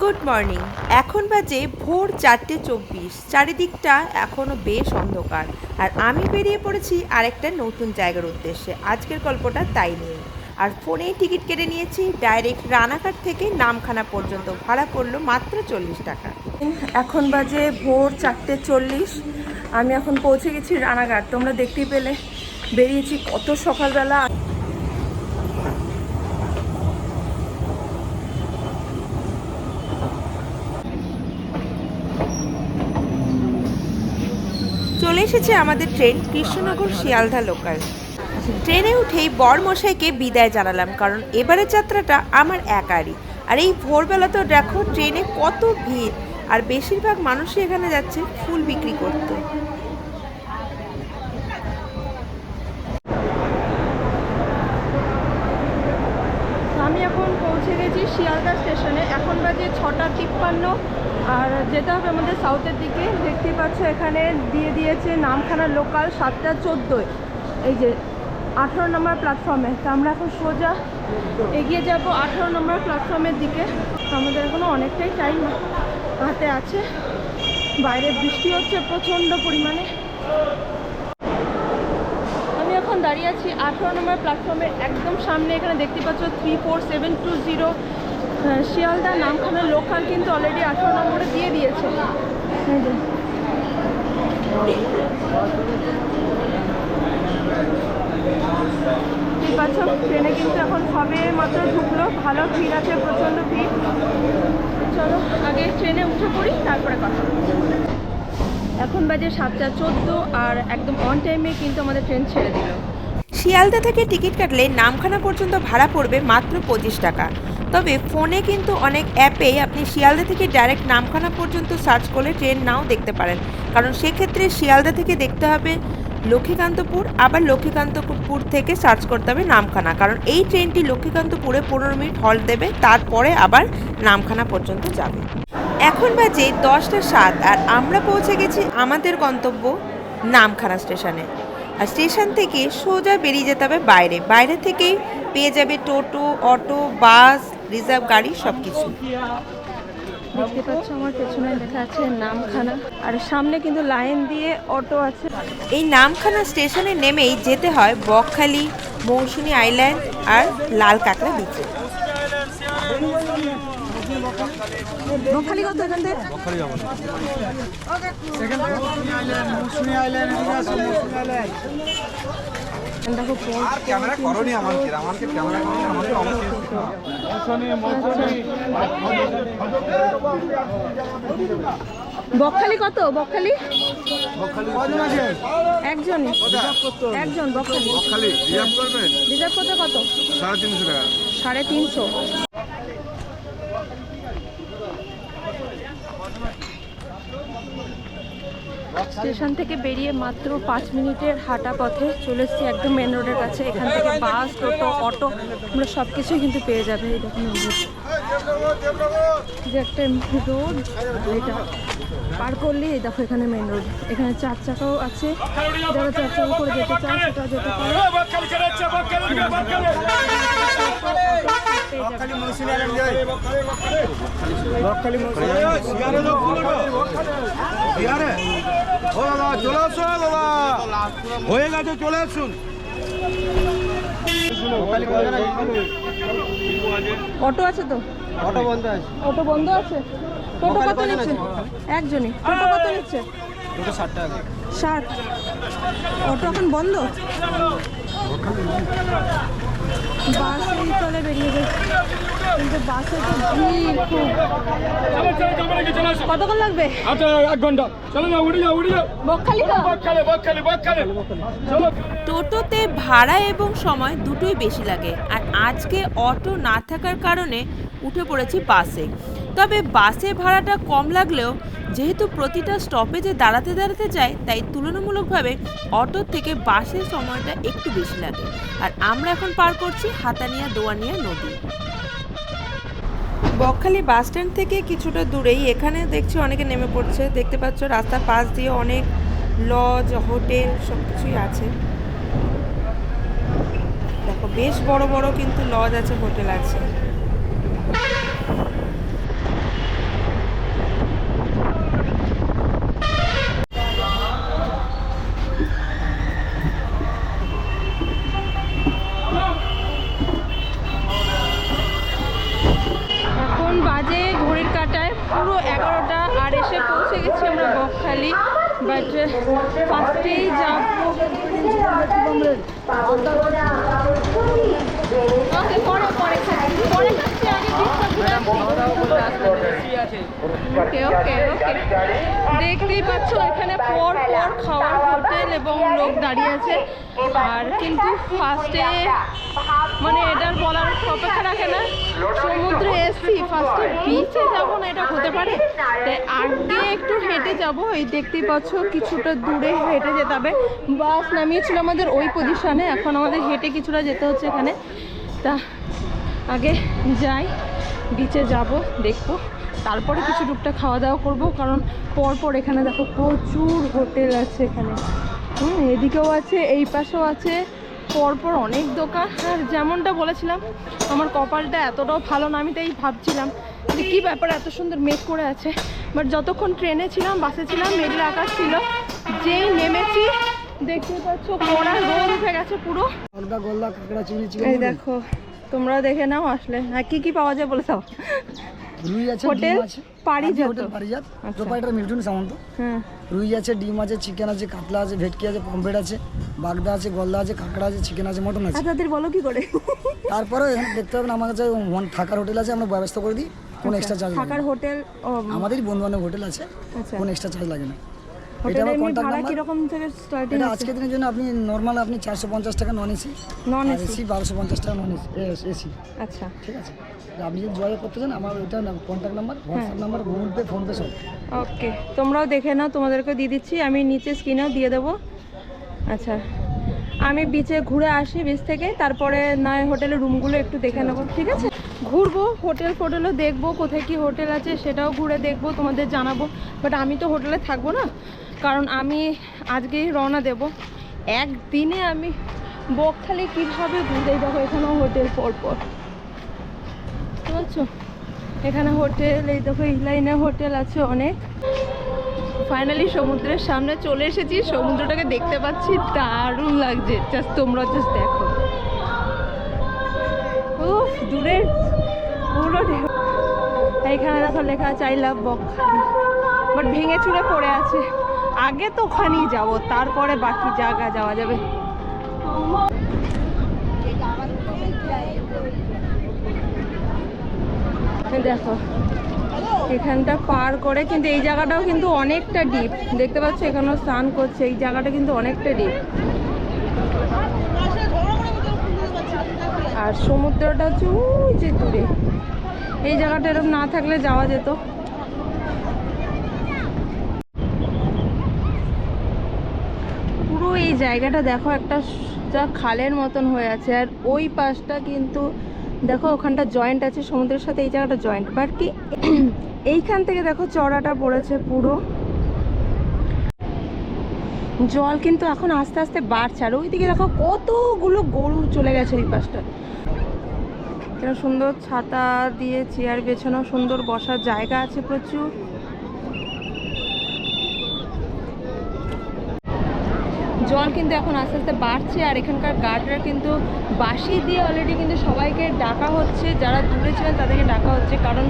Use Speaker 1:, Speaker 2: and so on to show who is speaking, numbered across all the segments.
Speaker 1: Good morning. এখন বাজে ভোর 4:24। চারিদিকটা এখনও বেশ অন্ধকার, আর আমি বেরিয়ে পড়েছি আরেকটা নতুন জায়গার উদ্দেশ্যে। আজকের গল্পটা তাই নিয়ে। আর ফোনেই টিকিট কেটে নিয়েছি ডাইরেক্ট রানাঘাট থেকে নামখানা পর্যন্ত। ভাড়া পড়লো মাত্র 40 টাকা।
Speaker 2: এখন বাজে ভোর 4:40। আমি এখন পৌঁছে গেছি রানাঘাট। তোমরা দেখতেই পেলে বেরিয়েছি কত সকালবেলা।
Speaker 1: চলে এসেছে আমাদের ট্রেন, কৃষ্ণনগর শিয়ালদা লোকাল। ট্রেনে উঠেই বরমশাইকে বিদায় জানালাম, কারণ এবারের যাত্রাটা আমার একারই। আর এই ভোরবেলা তো দেখো ট্রেনে কত ভিড়, আর বেশিরভাগ মানুষই এখানে যাচ্ছে ফুল বিক্রি করতে।
Speaker 2: আমি এখন পৌঁছে গেছি শিয়ালদা স্টেশনে। এখন বাজে 6:53, আর যেতে হবে আমাদের সাউথের দিকে। দেখতেই পাচ্ছ এখানে দিয়ে দিয়েছে নামখানা লোকাল 7:14। এই যে 18 নম্বর প্ল্যাটফর্মে। তো আমরা এখন সোজা এগিয়ে যাব 18 নম্বর প্ল্যাটফর্মের দিকে। আমাদের এখনও অনেকটাই টাইম হাতে আছে। বাইরে বৃষ্টি হচ্ছে প্রচণ্ড পরিমাণে। আমি এখন দাঁড়িয়ে আছি 18 নম্বর প্ল্যাটফর্মের একদম সামনে। এখানে দেখতে পাচ্ছ 34720 শিয়ালদা নামখানা লোকাল কিন্তু অলরেডি 18 নম্বরে দিয়ে দিয়েছে। ঠিক পাচ্ছ ট্রেনে কিন্তু এখন সবে মাত্র ঢুকলো। ভালো ভিড় আছে, প্রচণ্ড ভিড়। চলো আগে ট্রেনে উঠে পড়ি, তারপরে কথা। এখন বাজে 7:14, আর একদম অন টাইমে কিন্তু আমাদের ট্রেন ছেড়ে দিল।
Speaker 1: শিয়ালদা থেকে টিকিট কাটলে নামখানা পর্যন্ত ভাড়া পড়বে মাত্র 25 টাকা। তবে ফোনে কিন্তু অনেক অ্যাপেই আপনি শিয়ালদা থেকে ডাইরেক্ট নামখানা পর্যন্ত সার্চ করলে ট্রেন নাও দেখতে পারেন, কারণ সেক্ষেত্রে শিয়ালদা থেকে দেখতে হবে লক্ষ্মীকান্তপুর, আবার লক্ষ্মীকান্তপুর থেকে সার্চ করতে হবে নামখানা, কারণ এই ট্রেনটি লক্ষ্মীকান্তপুরে 15 মিনিট হল্ট দেবে, তারপরে আবার নামখানা পর্যন্ত যাবে। এখন বাজে 10:07, আর আমরা পৌঁছে গেছি আমাদের গন্তব্য নামখানা স্টেশনে। আর স্টেশন থেকে সোজা বেরিয়ে যেতে হবে বাইরে থেকেই পেয়ে যাবে টোটো, অটো, বাস, রিজার্ভ গাড়ি সব কিছু।
Speaker 2: দেখতে পাচ্ছ আমার পেছনে লেখা আছে নামখানা, আর সামনে কিন্তু লাইন দিয়ে অটো আছে।
Speaker 1: এই নামখানা স্টেশনে নেমেই যেতে হয় বকখালি, মৌসুমী আইল্যান্ড আর লাল কাঁকড়া বিচে।
Speaker 2: বকখালি কত এখান থেকে? দেখো বকখালি কত? বকখালি একজনই, একজন বকখালি রিজার্ভ করতে কত? 350 টাকা। 350। স্টেশন থেকে বেরিয়ে মাত্র 5 মিনিটের হাঁটা পথে চলে এসেছি একদম মেন রোডের কাছে। এখান থেকে বাস, টোটো, অটো আমরা সব কিছুই কিন্তু পেয়ে যাবে। এই দেখুন যে একটা রোড, এটা পার করলেই এই দেখো এখানে মেন রোড। এখানে 4 চাকাও আছে, যারা 4 চাকা করে যেতে চায় সেটা যেতে পারে।
Speaker 3: হয়ে গেছে, চলে আসুন।
Speaker 2: অটো আছে তো?
Speaker 3: অটো বন্ধ আছে।
Speaker 2: অটো বন্ধ আছে। টোটো কত নিচ্ছে? একজনই। টোটো কত নিচ্ছে?
Speaker 3: টোটো 60 টাকা।
Speaker 2: 60। অটো এখন বন্ধ। বাস এই চলে বেরিয়ে গেছে, কিন্তু বাসে তো ভিড় খুব। কতক্ষণ লাগবে?
Speaker 3: 1 ঘন্টা। চলো না, উড়ে যাও।
Speaker 2: বকখালি তো?
Speaker 3: বকখালি।
Speaker 1: টোটোতে ভাড়া এবং সময় দুটোই বেশি লাগে, আর আজকে অটো না থাকার কারণে উঠে পড়েছি বাসে। তবে বাসে ভাড়াটা কম লাগলেও যেহেতু প্রতিটা স্টপেজে দাঁড়াতে যায়, তাই তুলনামূলকভাবে অটোর থেকে বাসের সময়টা একটু বেশি লাগে। আর আমরা এখন পার করছি হাতানিয়া দোয়ানিয়া নদী। বকখালি বাস স্ট্যান্ড থেকে কিছুটা দূরেই এখানে দেখছি অনেকে নেমে পড়ছে। দেখতে পাচ্ছ রাস্তার পাশ দিয়ে অনেক লজ, হোটেল সব কিছুই আছে। দেখো বেশ বড় বড় কিন্তু লজ আছে, হোটেল আছে।
Speaker 2: পুরো 11টা, আর এসে পৌঁছে গেছি আমরা বকখালি। বাট ফার্স্টেই যাবো ওকে, পরে পরে খাচ্ছি, পরে খাচ্ছি, আগে ওকে ওকে ওকে। দেখতেই পাচ্ছ এখানে পর পর খাওয়ার হোটেল এবং লোক দাঁড়িয়ে আছে। আর কিন্তু ফার্স্টে মানে এটার বলার অপেক্ষা রাখে না, সমুদ্রে এসছি ফার্স্টে বিচে যাবো না এটা হতে পারে? তাই আগে একটু হেঁটে যাব। এই দেখতেই পাচ্ছ কিছুটা দূরে হেঁটে যেতে হবে। বাস নামিয়েছিল আমাদের ওই পজিশনে, এখন আমাদের হেঁটে কিছুটা যেতে হচ্ছে এখানে। তা আগে যাই, বিচে যাব, দেখবো, তারপরে কিছু টুকটা খাওয়া দাওয়া করবো। কারণ পরপর এখানে দেখো প্রচুর হোটেল আছে এখানে, এদিকেও আছে, এই পাশেও আছে, পরপর অনেক দোকান। আর যেমনটা বলেছিলাম আমার কপালটা এতটাও ভালো না, আমি তাই ভাবছিলাম যে কী ব্যাপার এত সুন্দর মেঘ করে আছে। বাট যতক্ষণ ট্রেনে ছিলাম, বাসে ছিলাম, মেঘলা আকাশ ছিল, যেই নেমেছি দেখতে পাচ্ছ কড়া রোদ উঠে গেছে পুরো। এই দেখো, তোমরা দেখে নাও আসলে। হ্যাঁ, কি কি পাওয়া যায় বলে দাও।
Speaker 4: রুই আছে,
Speaker 2: হোটেল
Speaker 4: ডিম আছে,
Speaker 2: পারিজাত,
Speaker 4: হোটেল পারিজাত,
Speaker 2: আচ্ছা।
Speaker 4: প্রোপাইটার মিল্টন সামন্ত।
Speaker 2: হ্যাঁ,
Speaker 4: রুই আছে, ডিম আছে, চিকেন আছে, কাতলা আছে, ভেটকি আছে, পমফ্রেট আছে, বাগদা আছে, গলদা আছে, কাঁকড়া আছে, চিকেন আছে, মটন আছে।
Speaker 2: তাদের বলো কি করে।
Speaker 4: তারপরে এখানে দেখতে হবে না, আমার কাছে থাকার হোটেল আছে, আমরা ব্যবস্থা করে দিই, কোনো এক্সট্রা চার্জ লাগে
Speaker 2: থাকার
Speaker 4: না।
Speaker 2: হোটেল
Speaker 4: আমাদেরই বন্ধু বান্ধব হোটেল আছে,
Speaker 2: আচ্ছা।
Speaker 4: কোনো এক্সট্রা চার্জ লাগে না। এটা
Speaker 2: হোটেলের
Speaker 4: আমার
Speaker 2: এমনি
Speaker 4: কন্ট্যাক্ট
Speaker 2: ভাড়া
Speaker 4: নাম্বার।
Speaker 2: কিরকম থেকে স্টার্টিং
Speaker 4: এটা
Speaker 2: আছে?
Speaker 4: আজকের দিনের জন্য আপনি নর্মাল আপনি 450 টাকা নন এসি,
Speaker 2: নন
Speaker 4: আর
Speaker 2: এসি,
Speaker 4: এসি 1250 টাকা নন এসি।
Speaker 2: আচ্ছা।
Speaker 4: ঠিক আছে, আপনি যদি যোগাযোগ করতে চান আমার ওইটা contact number, WhatsApp number, Google pay, PhonePe সব।
Speaker 2: ওকে, তোমরাও দেখে নাও, তোমাদেরকে দিয়ে দিচ্ছি আমি, নিচে স্ক্রিনেও দিয়ে দেবো। আচ্ছা, আমি বিচে ঘুরে আসি, বিচ থেকে, তারপরে নয় হোটেলের রুমগুলো একটু দেখে নেবো। ঠিক আছে, ঘুরবো, হোটেল ফোটেলও দেখবো, কোথায় কি হোটেল আছে সেটাও ঘুরে দেখবো, তোমাদের জানাবো। বাট আমি তো হোটেলে থাকবো না, কারণ আমি আজকেই রওনা দেব। একদিনে আমি বকখালি কীভাবে ঘুরে যাবো? এখানেও হোটেল পরপর, বুঝতে পারছো? এখানে হোটেল, এই দেখো এই লাইনে হোটেল আছে অনেক। ফাইনালি সমুদ্রের সামনে চলে এসেছি, সমুদ্রটাকে দেখতে পাচ্ছি, দারুণ লাগছে। জাস্ট তোমরা জাস্ট দেখো, উফ, দূরে পুরো ঢেউ। এইখানে দেখো লেখা আছে আই লাভ বকখালি, বাট ভেঙে চুরে পড়ে আছে। আগে তো ওখানেই যাবো, তারপরে বাকি জায়গা যাওয়া যাবে। দেখো এখানটা পার করে, কিন্তু এই জায়গাটাও কিন্তু অনেকটা ডিপ, দেখতে পাচ্ছ এখানেও স্নান করছে, এই জায়গাটা কিন্তু অনেকটা ডিপ। আর সমুদ্রটা হচ্ছে ওই যে দূরে, এই জায়গাটা এরকম না থাকলে যাওয়া যেত। পুরো এই জায়গাটা দেখো একটা যা খালের মতন হয়ে আছে, আর ওই পাশটা কিন্তু দেখো ওখানটা জয়েন্ট আছে সমুদ্রের সাথে, এই জায়গাটা জয়েন্ট। বাট কি এইখান থেকে দেখো চড়াটা পড়েছে পুরো। জল কিন্তু এখন আস্তে আস্তে বাড়ছে, আর ওইদিকে দেখো কতগুলো গরু চলে গেছে এই পাশটা। এখানে সুন্দর ছাতা দিয়ে চেয়ার বেছানো, সুন্দর বসার জায়গা আছে প্রচুর। জল কিন্তু এখন আস্তে আস্তে বাড়ছে, আর এখানকার গার্ডরা কিন্তু বাঁশি দিয়ে অলরেডি কিন্তু সবাইকে ডাকা হচ্ছে, যারা দূরে ছিলেন তাদেরকে ডাকা হচ্ছে। কারণ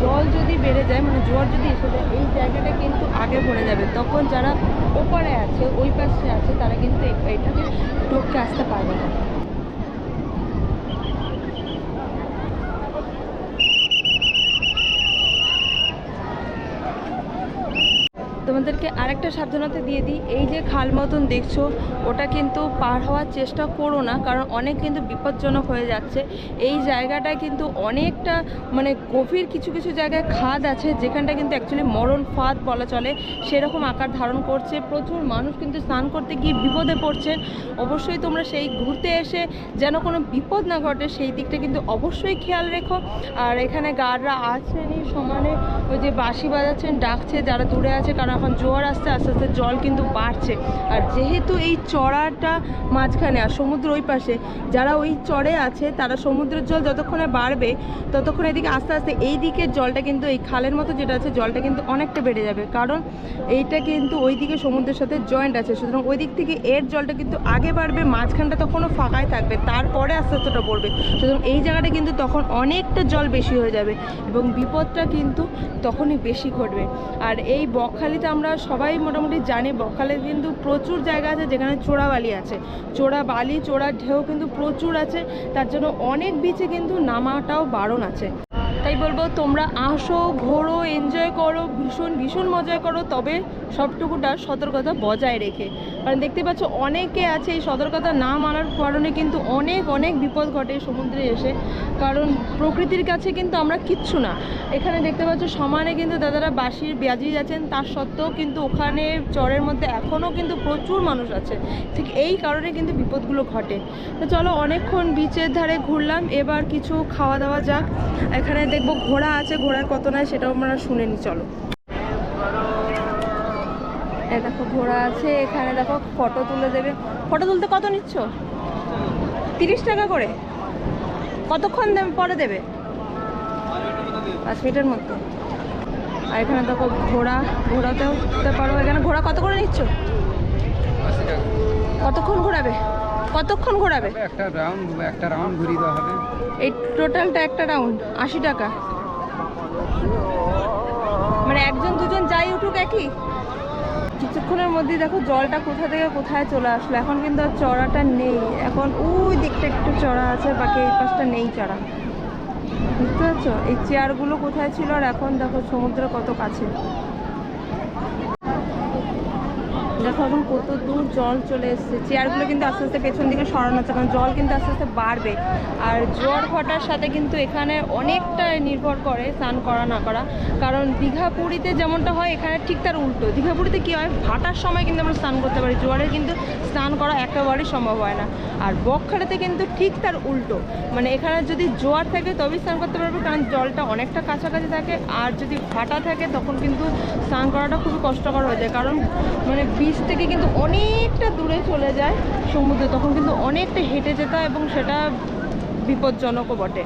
Speaker 2: জল যদি বেড়ে যায়, মানে জোয়ার যদি এসে যায়, এই জায়গাটা কিন্তু আগে ভরে যাবে, তখন যারা ওপারে আছে, ওই পাশে আছে, তারা কিন্তু এইটাকে টপকে আসতে পারবে না। তোমাদেরকে আরেকটা সাবধানতা দিয়ে দিই, এই যে খাল মতন দেখছো, ওটা কিন্তু পার হওয়ার চেষ্টা করো না, কারণ অনেক কিন্তু বিপজ্জনক হয়ে যাচ্ছে। এই জায়গাটা কিন্তু অনেকটা মানে গভীর, কিছু কিছু জায়গায় খাদ আছে, যেখানটা কিন্তু অ্যাকচুয়ালি মরণ ফাঁদ বলা চলে, সেরকম আকার ধারণ করছে। প্রচুর মানুষ কিন্তু স্নান করতে গিয়ে বিপদে পড়ছেন। অবশ্যই তোমরা সেই ঘুরতে এসে যেন কোনো বিপদ না ঘটে, সেই দিকটা কিন্তু অবশ্যই খেয়াল রেখো। আর এখানে গার্ডরা আছেনই সমানে, ওই যে বাঁশি বাজাচ্ছেন, ডাকছে যারা দূরে আছে, কারণ যখন জোয়ার আসছে আস্তে আস্তে জল কিন্তু বাড়ছে। আর যেহেতু এই চড়াটা মাঝখানে আর সমুদ্র ওই পাশে, যারা ওই চড়ে আছে তারা সমুদ্রের জল যতক্ষণে বাড়বে ততক্ষণ এদিকে আস্তে আস্তে এই দিকের জলটা কিন্তু এই খালের মতো যেটা আছে জলটা কিন্তু অনেকটা বেড়ে যাবে, কারণ এইটা কিন্তু ওই দিকে সমুদ্রের সাথে জয়েন্ট আছে। সুতরাং ওই দিক থেকে এর জলটা কিন্তু আগে বাড়বে, মাঝখানটা তখনও ফাঁকাই থাকবে, তারপরে আস্তে আস্তে ওটা পড়বে। সুতরাং এই জায়গাটা কিন্তু তখন অনেকটা জল বেশি হয়ে যাবে এবং বিপদটা কিন্তু তখনই বেশি ঘটবে। আর এই বকখালিতে আমরা সবাই মোটামুটি জানি বকখালিতে কিন্তু প্রচুর জায়গা আছে যেখানে চোরা বালি আছে, চোরা বালি চোরা ঢেউ কিন্তু প্রচুর আছে, তার জন্য অনেক বিচে কিন্তু নামাটাও বারণ আছে। তাই বলবো তোমরা আসো, ঘোরো, এনজয় করো, ভীষণ ভীষণ মজা করো, তবে সবটুকুটা সতর্কতা বজায় রেখে। কারণ দেখতে পাচ্ছ অনেকে আছে এই সতর্কতা না মানার কারণে কিন্তু অনেক অনেক বিপদ ঘটে সমুদ্রে এসে, কারণ প্রকৃতির কাছে কিন্তু আমরা কিচ্ছু না। এখানে দেখতে পাচ্ছ সমানে কিন্তু দাদারা বাঁশির বাজিয়ে যাচ্ছেন, তার সত্ত্বেও কিন্তু ওখানে চরের মধ্যে এখনও কিন্তু প্রচুর মানুষ আছে, ঠিক এই কারণে কিন্তু বিপদগুলো ঘটে। তো চলো অনেকক্ষণ বিচের ধারে ঘুরলাম, এবার কিছু খাওয়া দাওয়া যাক। এখানে দেখবো ঘোড়া আছে, ঘোড়ার কত নেয় সেটাও আমরা শুনে নিই, চলো। এই দেখো ঘোড়া আছে, এখানে দেখো ফটো তুলে দেবে। ফটো তুলতে কত নিচ্ছ? 30 টাকা করে। কতক্ষণ পরে দেবে? 5 মিনিটের মধ্যে। আর এখানে দেখো ঘোড়াতেও তুলতে পারো। এখানে ঘোড়া কত করে নিচ্ছ? কতক্ষণ ঘোরাবে?
Speaker 3: একটা রাউন্ড ঘুরিয়ে দেওয়া হবে।
Speaker 2: এই টোটালটা একটা রাউন্ড 80 টাকা, মানে একজন দুজন যাই উঠুক একই। কিছুক্ষণের মধ্যেই দেখো জলটা কোথা থেকে কোথায় চলে আসলো। এখন কিন্তু আর চড়াটা নেই, এখন ওই দিকটা একটু চড়া আছে, বাকি এই পাশটা নেই চড়া। বুঝতে পারছো এই চেয়ারগুলো কোথায় ছিল, আর এখন দেখো সমুদ্র কত কাছে। দেখো এখন কত দূর জল চলে এসছে। চেয়ারগুলো কিন্তু আস্তে আস্তে পেছন দিকে সরানো হচ্ছে, কারণ জল কিন্তু আস্তে আস্তে বাড়বে। আর জোয়ার ভাটার সাথে কিন্তু এখানে অনেকটা নির্ভর করে স্নান করা না করা, কারণ দীঘা পুরীতে যেমনটা হয় এখানে ঠিক তার উল্টো। দীঘা পুরীতে কী হয়, ভাটার সময় কিন্তু আমরা স্নান করতে পারি, জোয়ারে কিন্তু স্নান করা একেবারেই সম্ভব হয় না। আর বকখালিতে কিন্তু ঠিক তার উল্টো, মানে এখানে যদি জোয়ার থাকে তবেই স্নান করতে পারবে, কারণ জলটা অনেকটা কাছাকাছি থাকে। আর যদি ভাটা থাকে তখন কিন্তু স্নান করাটা খুবই কষ্টকর হয়ে যায়, কারণ মানে বিচ থেকে কিন্তু অনেকটা দূরে চলে যায় সমুদ্রে, তখন কিন্তু অনেকটা হেঁটে যেতে হয় এবং সেটা বিপজ্জনকও বটে।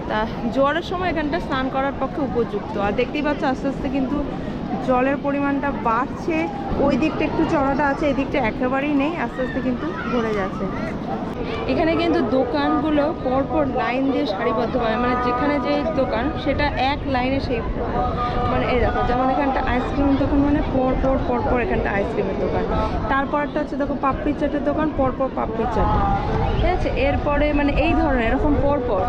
Speaker 2: তা জোয়ারের সময় এখানটা স্নান করার পক্ষে উপযুক্ত। আর দেখতেই পাচ্ছ আস্তে আস্তে কিন্তু জলের পরিমাণটা বাড়ছে। ওই দিকটা একটু চড়াটা আছে, এই দিকটা একেবারেই নেই, আস্তে আস্তে কিন্তু ভরে যাচ্ছে। এখানে কিন্তু দোকানগুলো পরপর লাইন দিয়ে সারিবদ্ধভাবে, মানে যেখানে যে দোকান সেটা এক লাইনে সেই, মানে এই দেখো যেমন এখানটা আইসক্রিমের দোকান, মানে পরপর এখানটা আইসক্রিমের দোকান, তারপরটা হচ্ছে দেখো পাপড়ি চাটের দোকান, পরপর পাপড়ি চাট, ঠিক আছে। এরপরে মানে এই ধরনের এরকম পরপর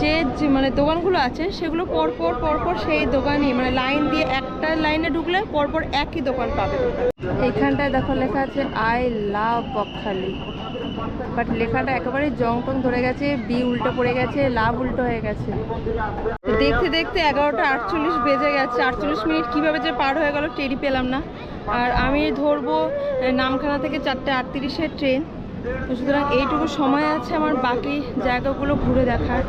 Speaker 2: যে মানে দোকানগুলো আছে সেগুলো পরপর সেই দোকানই, মানে লাইন দিয়ে একটা লাইনে ঢুকলে পরপর একই দোকান পাবে। এইখানটায় দেখো লেখা আছে আই লাভ বকখালি, বাট লেখাটা একেবারেই জং ধরে গেছে, বি উল্টো পড়ে গেছে, লাভ উল্টো হয়ে গেছে। দেখতে দেখতে 11টা 48 বেজে গেছে। 48 মিনিট কীভাবে যে পার হয়ে গেল টেরই পেলাম না। আর আমি ধরবো নামখানা থেকে 4টে 38-এর ট্রেন, তো সুতরাং এইটুকু সময় আছে আমার বাকি জায়গাগুলো ঘুরে দেখার।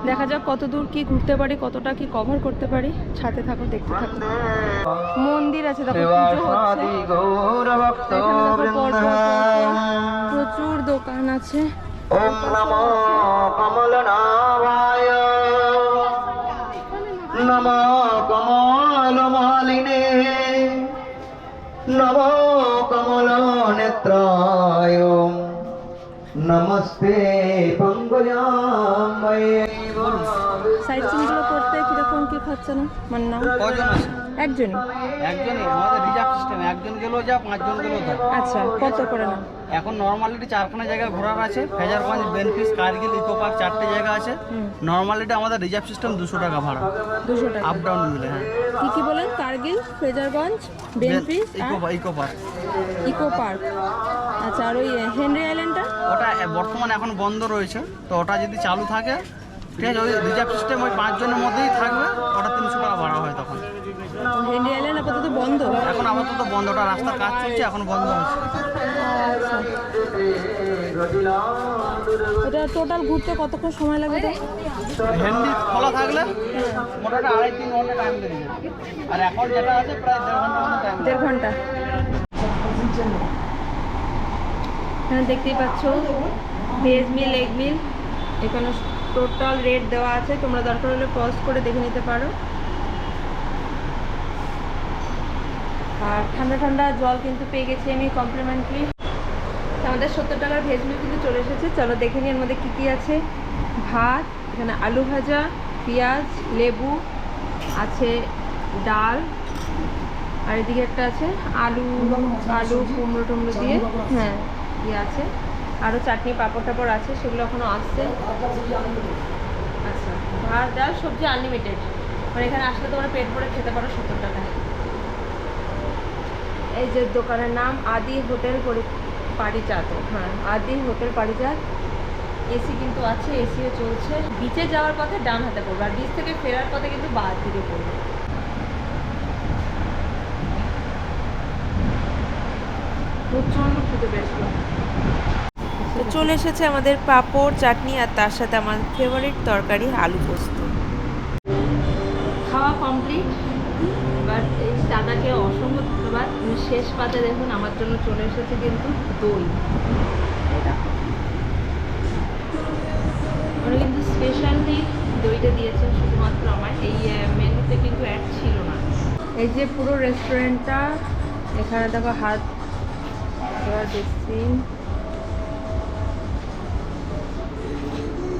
Speaker 2: দেখা যাক কত দূর কি ঘুরতে পারি, কতটা কি কভার করতে পারি। সাথে থাকো, দেখতে থাকো। মন্দির আছে দেখো, পুজো হচ্ছে, প্রচুর দোকান আছে।
Speaker 5: নমো কমলমালিনে নমো কমল নেত্রায় নমস্তে পঙ্কজাম্বয়ে।
Speaker 2: সাইড সিনগুলো করতে কিরকম কি খরচা না, মানে নাম
Speaker 3: কজন আছে?
Speaker 2: একজনই।
Speaker 3: একজনই, আমাদের রিজার্ভ সিস্টেম, একজন গেলেও যা 5 জন গেলেও যা।
Speaker 2: আচ্ছা, কত করে না?
Speaker 3: এখন নর্মালিটি 4খানা জায়গা ঘোরার আছে, ফেজারগঞ্জ, বেনফিস, কার্গিল, ইকো পার্ক 4টে জায়গা আছে। নর্মালিটি আমাদের রিজার্ভ সিস্টেম 200 টাকা ভাড়া,
Speaker 2: 200 টাকা
Speaker 3: আপ ডাউন মিলে। হ্যাঁ,
Speaker 2: কি বলেন? Kargil, Fraserganj, Benfish,
Speaker 3: eco park.
Speaker 2: Eco park. আচ্ছা, আর ওই হেনরি আইল্যান্ডটা?
Speaker 3: ওটা বর্তমানে এখন বন্ধ রয়েছে, তো ওটা যদি চালু থাকে ঠিক আছে, ওই রিজার্ভ সিস্টেম ওই 5 জনের মধ্যেই থাকবে, ওটা 300 টাকা ভাড়া হয় তখন।
Speaker 2: হেনরি আইল্যান্ড আপাতত বন্ধ।
Speaker 3: এখন আপাতত বন্ধ, ওটা রাস্তার কাজ চলছে, এখন বন্ধ আছে।
Speaker 2: এটা টোটাল ঘুরতে কতক্ষণ সময় লাগবে?
Speaker 3: হ্যান্ডি খোলা থাকলে মোটামুটি 2.5-3 ঘন্টা টাইম লেগে যাবে, আর এখন যেটা আছে প্রায় 1.5 ঘন্টার মতো টাইম।
Speaker 2: 1.5 ঘন্টা। এখানে দেখতেই পাচ্ছ ভেজ মিল, এগ মিল, এখানে টোটাল রেট দেওয়া আছে, তোমরা দরকার হলে পজ করে দেখে নিতে পারো। আর ঠান্ডা ঠান্ডা জল কিন্তু পেয়ে গেছি আমি কমপ্লিমেন্টারি। আমাদের 70 টাকার ভেজ মিল কিন্তু চলে এসেছে, চলো দেখে নিই এর মধ্যে কী কী আছে। ভাত, এখানে আলু ভাজা, পেঁয়াজ, লেবু আছে, ডাল, আর এদিকে একটা আছে আলু কুমড়ো টুমড়ো দিয়ে, হ্যাঁ দিয়ে আছে, আরও চাটনি পাঁপড় টাপড় আছে, সেগুলো এখনও আসছে। আচ্ছা, ভাত ডাল সবজি আনলিমিটেড, মানে এখানে আসলে তোমরা পেট ভরে খেতে পারো 70 টাকায়। এই যে দোকানের নাম আদি হোটেল পারিজাত, হ্যাঁ আদি হোটেল পারিজাত। এসি কিন্তু আছে, এসিও চলছে। বিচে যাওয়ার পথে ডান হাতে পড়বে, আর বিচ থেকে ফেরার পথে কিন্তু বাঁ দিকে পড়বে। প্রচণ্ড খেতে বেশি।
Speaker 1: তো চলে এসেছে আমাদের পাঁপড়, চাটনি, আর তার সাথে আমার ফেভারিট তরকারি আলু পোস্ত।
Speaker 2: খাওয়া কমপ্লিট, এবার এই দাদাকে অসংখ্য ধন্যবাদ। শেষ পাতে দেখুন আমার জন্য চলে এসেছে কিন্তু দই। ওরা কিন্তু স্পেশালি দইটা দিয়েছেন শুধুমাত্র আমার, এই মেনুতে কিন্তু অ্যাড ছিল না। এই যে পুরো রেস্টুরেন্টটা, এখানে দেখো হাত ধোয়ার বেসিন,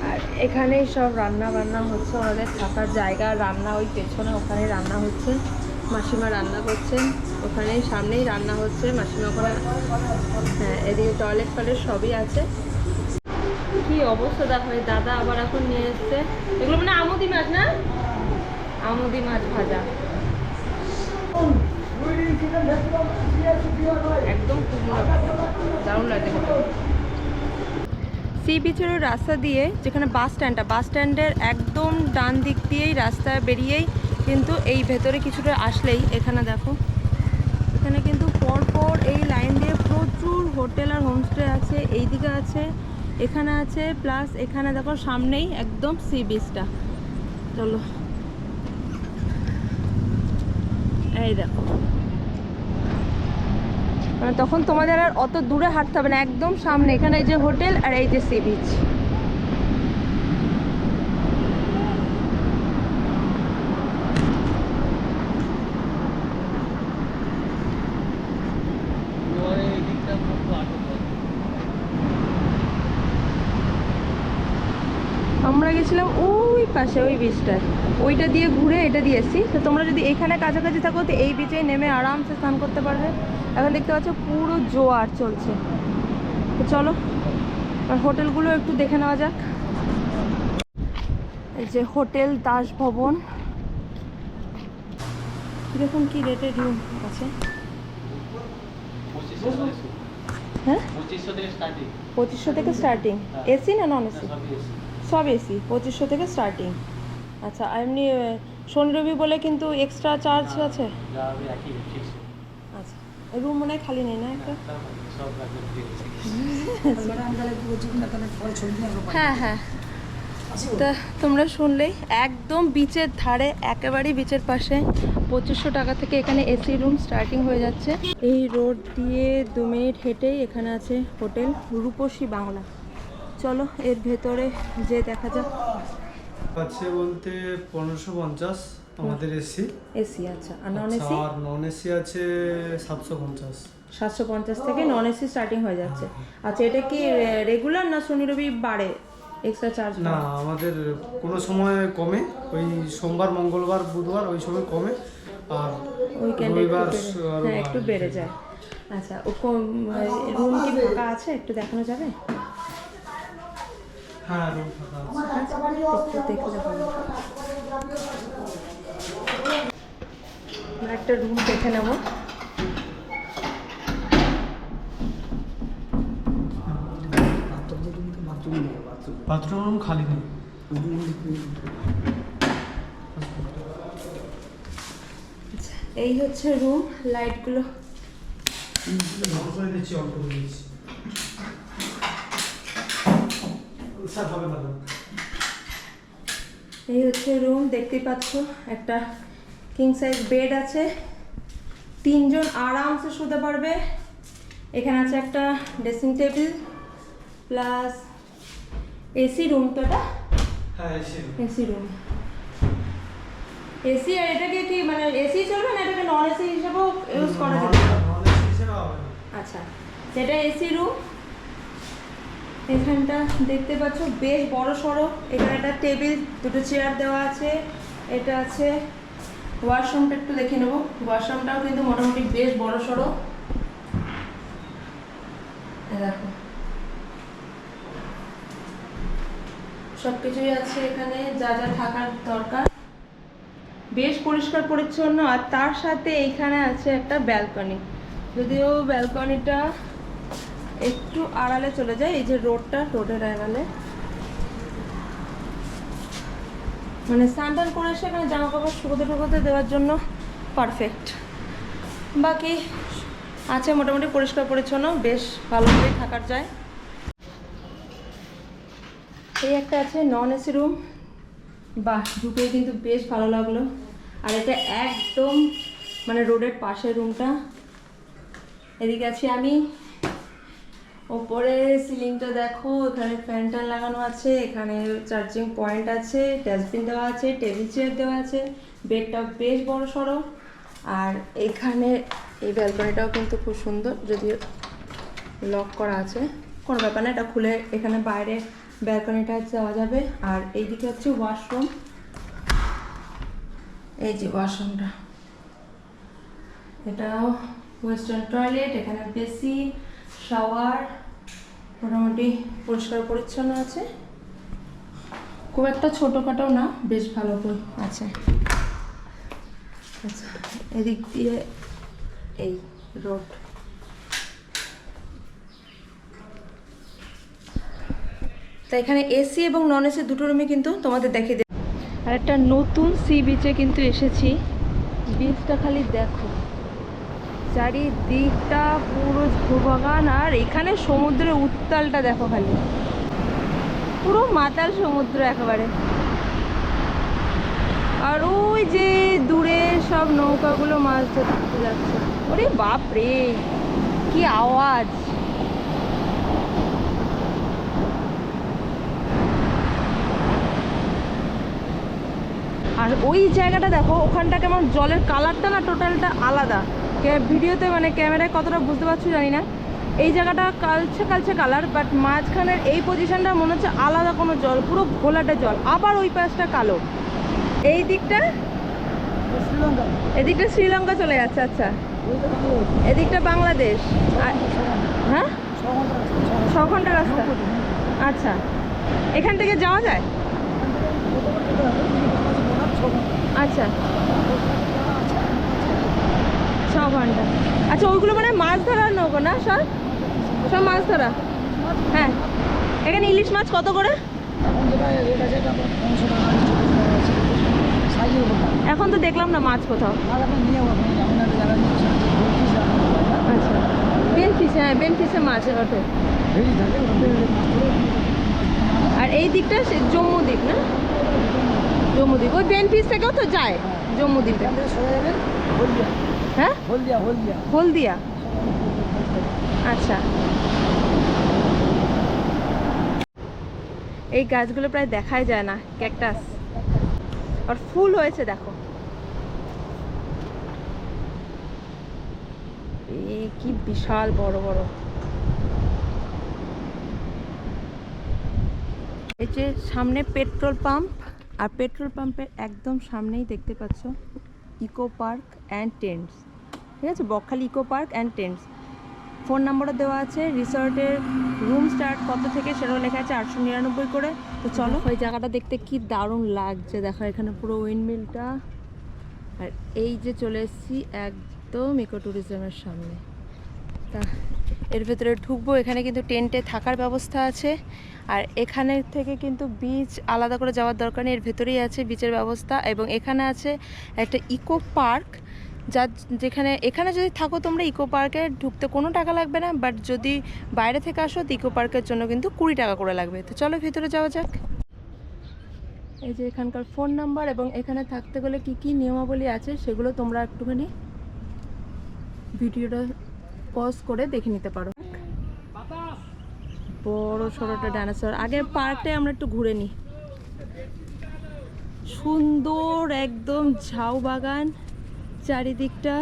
Speaker 2: আর এখানেই সব রান্না বান্না হচ্ছে, ওনাদের থাকার জায়গা, রান্না ওই পেছনে, ওখানে রান্না হচ্ছে, মাসিমা রান্না করছেন, ওখানেই সামনেই রান্না হচ্ছে, মাসিমা ওখানে, হ্যাঁ এদিকে টয়লেট ফয়লেট সবই আছে। কি অবস্থা দেখো, এই দাদা আবার এখন নিয়ে এসছে, এগুলো মানে আমুদি মাছ না, আমুদি মাছ ভাজা, একদম কুমড়ো ভাজা, দারুণ লাগে। সি বিচের রাস্তা দিয়ে, যেখানে বাস স্ট্যান্ডের একদম ডান দিক দিয়েই রাস্তা বেরিয়েই কিন্তু এই ভেতরে কিছুটা আসলেই এখানে দেখো, এখানে কিন্তু পরপর এই লাইন দিয়ে প্রচুর হোটেল আর হোমস্টে আছে, এই দিকে আছে, এখানে আছে, প্লাস এখানে দেখো সামনেই একদম সি বিচটা। চলো এই দেখো, মানে তখন তোমাদের আর অত দূরে হাঁটতে হবে না, একদম সামনে এখানে এই যে হোটেল আর এই যে সি বিচ। আমরা গেছিলাম ওই পাশে ওই বিচটায়, ওইটা দিয়ে ঘুরে এটা দিয়ে এসছি। তো তোমরা যদি এখানে কাছাকাছি থাকো তো এই বিচে নেমে আরামসে স্নান করতে পারবে। এখন দেখতে পাচ্ছ পুরো জোয়ার চলছে। তো চলো আর হোটেলগুলো একটু দেখে নেওয়া যাক। এই যে হোটেল দাস ভবন, দেখুন কি রেটের রুম আছে। হ্যাঁ 2500 থেকে স্টার্টিং, এসি না নন এসি? সব এসি, 2500 থেকে স্টার্টিং। আচ্ছা, এমনি শনি রবি বলে কিন্তু এক্সট্রা চার্জ আছে? আচ্ছা, রুম মনে হয় খালি নেই না একটা? হ্যাঁ হ্যাঁ, তা তোমরা শুনলেই, একদম বিচের ধারে, একেবারেই বিচের পাশে, 2500 টাকা থেকে এখানে এসি রুম স্টার্টিং হয়ে যাচ্ছে। এই রোড দিয়ে 2 মিনিট হেঁটেই এখানে আছে হোটেল রূপসী বাংলা। চলো এর ভেতরে যে দেখা যাক।
Speaker 6: আছে বলতে 1550 আমাদের এসি।
Speaker 2: এসি, আচ্ছা, আর নন এসি?
Speaker 6: আর নন এসি আছে 750।
Speaker 2: 750 থেকে নন এসি স্টার্টিং হয়ে যাচ্ছে। আচ্ছা, এটা কি রেগুলার না শনি রবি বাড়ে এক্সট্রা চার্জ?
Speaker 6: না, আমাদের কোনো সময় কমে, ওই সোমবার মঙ্গলবার বুধবার ওই সময় কমে, আর
Speaker 2: উইকেন্ডে হ্যাঁ একটু বেড়ে যায়। আচ্ছা, রুম কি ফাঁকা আছে? একটু দেখানো যাবে?
Speaker 6: হ্যাঁ, রুম ফাঁকা আছে।
Speaker 2: দেখে যাবো, একটা রুম দেখে নেবো।
Speaker 6: বাথরুম রুম খালি নেই।
Speaker 2: এই হচ্ছে রুম, লাইটগুলো
Speaker 6: ভালো করে দিচ্ছি, অল্প করে দিচ্ছি স্যার, হবে না।
Speaker 2: এই হচ্ছে রুম, দেখতেই পাচ্ছ একটা কিং সাইজ বেড আছে, 3 জন আরামসে শুতে পারবে। এখানে আছে একটা dressing table plus AC room. তো এটা
Speaker 6: হ্যাঁ, এসে
Speaker 2: এসি রুম, এসি। আর এটাকে কি মানে এসি চলবে না এটাকে নন এসি হিসেবেও ইউজ করা যেতে পারে? আচ্ছা, সেটা এসি রুম। এখানটা দেখতে পাচ্ছ বেশ বড় সড়ো, এখানে একটা টেবিল, 2টো চেয়ার দেওয়া আছে। এটা আছে ওয়াশরুমটা, একটু দেখে নেবো। ওয়াশরুমটাও কিন্তু মোটামুটি বেশ বড় সড়ো। দেখো সব কিছুই আছে এখানে, যা যা থাকার দরকার, বেশ পরিষ্কার পরিচ্ছন্ন। আর তার সাথে এইখানে আছে একটা ব্যালকনি, যদিও ব্যালকনিটা একটু আড়ালে চলে যায়, এই যে রোডের আড়ালে, মানে স্নান টান করে এসে এখানে জামা কাপড় শুকোতে দেওয়ার জন্য পারফেক্ট। বাকি আছে মোটামুটি পরিষ্কার পরিচ্ছন্ন, বেশ ভালোভাবেই থাকার যায়। এই একটা আছে নন এসি রুম, বাহ, ঢুকে কিন্তু বেশ ভালো লাগলো। আর এটা একদম মানে রোডের পাশে রুমটা। এদিকে আছি আমি, ওপরে সিলিংটা দেখো, এখানে ফ্যান ট্যান লাগানো আছে, এখানে চার্জিং পয়েন্ট আছে, ডাস্টবিন দেওয়া আছে, টেবিল চেয়ার দেওয়া আছে, বেডটা বেশ বড় সড়ো। আর এখানে এই ব্যালকনিটাও কিন্তু খুব সুন্দর, যদিও লক করা আছে, কোনো ব্যাপার না, এটা খুলে এখানে বাইরে ব্যালকনিটা যাওয়া যাবে। আর এইদিকে হচ্ছে ওয়াশরুম, এই যে ওয়াশরুমটা, এটাও ওয়েস্টার্ন টয়লেট, এখানে বেসিন, শাওয়ার, মোটামুটি পরিষ্কার পরিচ্ছন্ন আছে, খুব একটা ছোটোখাটো না, বেশ ভালো করে আছে। আচ্ছা, এদিক দিয়ে এই রোড, তা এখানে এসি এবং নন এসি দুটো রুমই কিন্তু তোমাদের দেখিয়ে দেব। আর একটা নতুন সি বিচে কিন্তু এসেছি, বিচটা খালি দেখো, চারিদিকটা পুরো ঝোবাগান। আর এখানে সমুদ্রের উত্তালটা দেখো, খালি পুরো মাতাল সমুদ্র একেবারে। আর ওই যে দূরে সব নৌকাগুলো মাছ ধরতে যাচ্ছে, ওরে বাপ রে কি আওয়াজ! আর ওই জায়গাটা দেখো, ওখানটা কেমন জলের কালারটা না টোটালটা আলাদা। ভিডিওতে মানে ক্যামেরায় কতটা বুঝতে পারছো জানি না। এই জায়গাটা কালচে কালচে কালার, বাট মাঝখানের এই পজিশনটা মনে হচ্ছে আলাদা কোনো জল, পুরো ঘোলাটে জল। আবার ওই পাশটা কালো, এই দিকটা
Speaker 4: শ্রীলঙ্কা,
Speaker 2: এদিকটা শ্রীলঙ্কা চলে যাচ্ছে। আচ্ছা, এদিকটা বাংলাদেশ। হ্যাঁ, 6 ঘন্টা রাস্তা। আচ্ছা, এখান থেকে যাওয়া যায়? আচ্ছা, 6 ঘন্টা। আচ্ছা, ওইগুলো মানে মাছ ধরার নৌকো না? সব সব মাছ ধরা। হ্যাঁ, এখানে ইলিশ মাছ কত করে? এখন তো দেখলাম না মাছ কোথাও। আচ্ছা, বেনফিসে, হ্যাঁ বেনফিসে মাছ ওঠে। আর এই দিকটা জম্মু দ্বীপ না? জম্মু দ্বীপ, ওই বেনফিস থেকেও তো যায় জম্মু দ্বীপে। হ্যাঁ, হলদিয়া। আচ্ছা, এই গাছগুলো প্রায় দেখাই যায় না, ক্যাকটাস, আর ফুল হয়েছে দেখো। এই কি বিশাল বড় বড়। এই যে সামনে পেট্রোল পাম্প, আর পেট্রোল পাম্পের একদম সামনেই দেখতে পাচ্ছ ইকো পার্ক অ্যান্ড টেন্টস। ঠিক আছে, Bakkhali eco park and tents. Phone নাম্বারও দেওয়া আছে, রিসর্টের রুম স্টার্ট কত থেকে সেটাও লেখা আছে 899 করে। তো চলো, ওই জায়গাটা দেখতে কি দারুণ লাগছে দেখো, এখানে পুরো উইন্ডমিলটা। আর এই যে চলে এসেছি একদম ইকো ট্যুরিজমের সামনে। তা এর ভেতরে ঢুকবো, এখানে কিন্তু টেন্টে থাকার ব্যবস্থা আছে। আর এখানে থেকে কিন্তু বিচ আলাদা করে যাওয়ার দরকার নেই, এর ভেতরেই আছে বিচের ব্যবস্থা। এবং এখানে আছে একটা ইকো পার্ক, যার যেখানে এখানে যদি থাকো তোমরা ইকো পার্কে ঢুকতে কোনো টাকা লাগবে না, বাট যদি বাইরে থেকে আসো তো ইকো পার্কের জন্য কিন্তু 20 টাকা করে লাগবে। তো চলো ভিতরে যাওয়া যাক। এই যে এখানকার ফোন নাম্বার এবং এখানে থাকতে গেলে কি কি নিয়মাবলী আছে সেগুলো তোমরা একটুখানি ভিডিওটা পজ করে দেখে নিতে পারো। বড় ছোটটা ডাইনোসর। আগে পার্কটায় আমরা একটু ঘুরে নিই। সুন্দর একদম ঝাউ বাগান চারিদিকটা।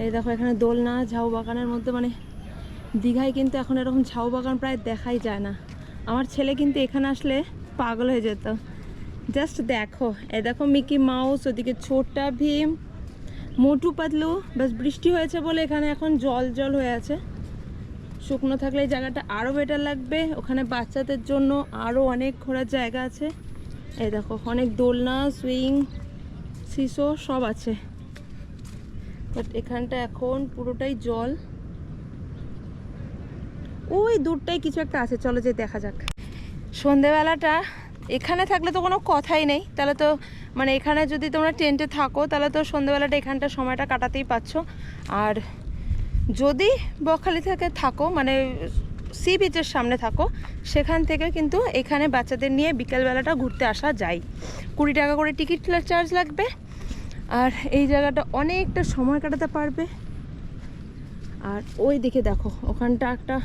Speaker 2: এই দেখো এখানে দোলনা, ঝাউ বাগানের মধ্যে, মানে দীঘায় কিন্তু এখন এরকম ঝাউ বাগান প্রায় দেখাই যায় না। আমার ছেলে কিন্তু এখানে আসলে পাগল হয়ে যেত। জাস্ট দেখো, এই দেখো মিকি মাউস, ওদিকে ছোটা ভীম, মোটু পাতলু। বাস বৃষ্টি হয়েছে বলে এখানে এখন জল জল হয়ে আছে। শুকনো থাকলে এই জায়গাটা আরও বেটার লাগবে। ওখানে বাচ্চাদের জন্য আরও অনেক ঘোরার জায়গা আছে। এই দেখো অনেক দোলনা, সুইং, সিসো সব আছে। বাট এখানটা এখন পুরোটাই জল। ওই দূরটাই কিছু একটা আছে, চলো যে দেখা যাক। সন্ধেবেলাটা এখানে থাকলে তো কোনো কথাই নেই। তাহলে তো মানে এখানে যদি তোমরা টেন্টে থাকো তাহলে তো সন্ধেবেলাটা এখানটা সময়টা কাটাতেই পারছো। আর যদি বকখালি থেকে থাকো, মানে সি বিচের সামনে থাকো, সেখান থেকে কিন্তু এখানে বাচ্চাদের নিয়ে বিকেলবেলাটা ঘুরতে আসা যায়। 20 টাকা করে টিকিট চার্জ লাগবে। আর এই জায়গাটা অনেকটা সময় কাটাতে পারবে। আর ওই দিকে দেখো ওখানটা একটা